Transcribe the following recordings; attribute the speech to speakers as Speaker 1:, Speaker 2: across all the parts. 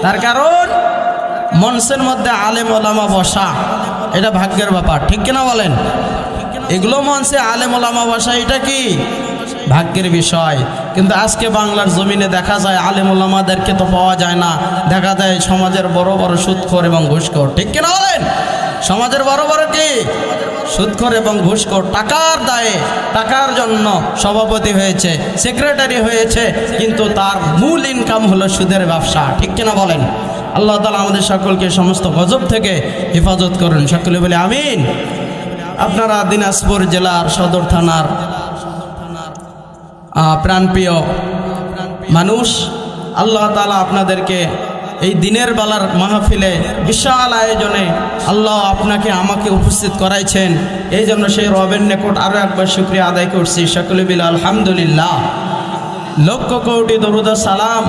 Speaker 1: তার কারণ মঞ্চের মধ্যে আলেম ওলামা বসা এটা ভাগ্যের ব্যাপার, ঠিক কিনা বলেন? এগুলো মঞ্চে আলেম ওলামা বসা এটা কি ভাগ্যের বিষয়। কিন্তু আজকে বাংলার জমিনে দেখা যায় আলেম ওলামাদেরকে তো পাওয়া যায় না, দেখা যায় সমাজের বড় বড় সুদখোর এবং ঘুষখোর, ঠিক কিনা বলেন? সমাজের বড় বড় কি সুদখোর এবং ঘুষখোর, টাকার দায়ে টাকার জন্য সভাপতি হয়েছে, সেক্রেটারি হয়েছে, কিন্তু তার মূল ইনকাম হলো সুদের ব্যবসা, ঠিক কিনা বলেন? আল্লাহ তাআলা আমাদের সকলকে সমস্ত গজব থেকে হেফাজত করুন, সকলে বলে আমিন। আপনারা দিনাজপুর জেলার সদর থানার প্রাণপ্রিয় মানুষ, আল্লাহ তাআলা আপনাদেরকে এই দিনের বেলার মাহফিলে বিশাল আয়োজনে আল্লাহ আপনাকে আমাকে উপস্থিত করাইছেন, এই জন্য সেই রবের নিকট আরও একবার শুকরিয়া আদায় করছি। সকলে বিল আলহামদুলিল্লাহ। লক্ষ কোটি দরুদ সালাম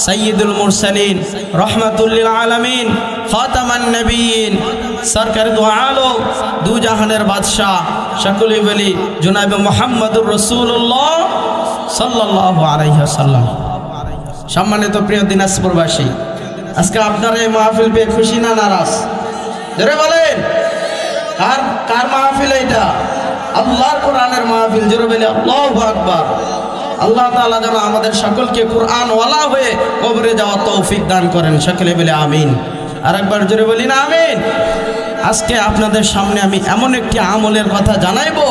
Speaker 1: সাইয়্যিদুল মুরসালিন রহমাতুল লিল আলামিন খাতামান নবিয়্যিন সরকার দু আলো দু জাহানের বাদশা সকলে বলি জনাবে মুহাম্মদুর রাসূলুল্লাহ সাল্লাল্লাহু আলাইহি ওয়াসাল্লাম। সম্মানিত প্রিয় দিনাজপুরবাসী, আজকে আপনারা এই মাহফিল পেয়ে খুশি না নারাজ? জোরে বলেন, কার মাহফিল এটা? আল্লাহর কোরআনের মাহফিল। জোরে বলে আল্লাহু আকবার। আল্লাহ তাআলা যেন আমাদের সকলকে কোরআন ওয়ালা হয়ে কবরে যাওয়া তৌফিক দান করেন, সকলে বলে আমিন। আর একবার জোরে বলি না আমিন। আজকে আপনাদের সামনে আমি এমন একটি আমলের কথা জানাইবো,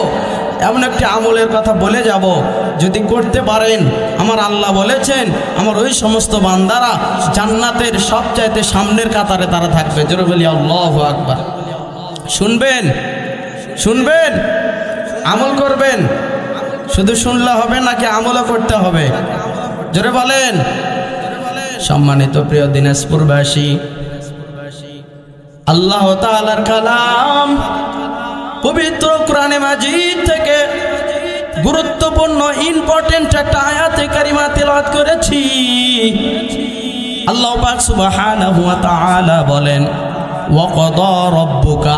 Speaker 1: এমন একটি আমলের কথা বলে যাব, যদি করতে পারেন আমার আল্লাহ বলেছেন আমার ওই সমস্ত বান্দারা জান্নাতের সবচাইতে সামনের কাতারে তারা থাকবে। জোরে বলি আল্লাহু আকবার। শুনবেন, শুনবেন, আমল করবেন। শুধু শুনলে হবে নাকি আমলও করতে হবে? জোরে বলেন। সম্মানিত প্রিয় দিনাজপুরবাসী, আল্লাহ তাআলার কালাম পবিত্র কোরআনে মাজিদ থেকে গুরুত্বপূর্ণ ইম্পর্টেন্ট একটা আয়াতে কারিমা তেলাওয়াত করেছি। আল্লাহ পাক সুবহানাহু ওয়া তাআলা বলেন, ওয়া ক্বাদা রাব্বুকা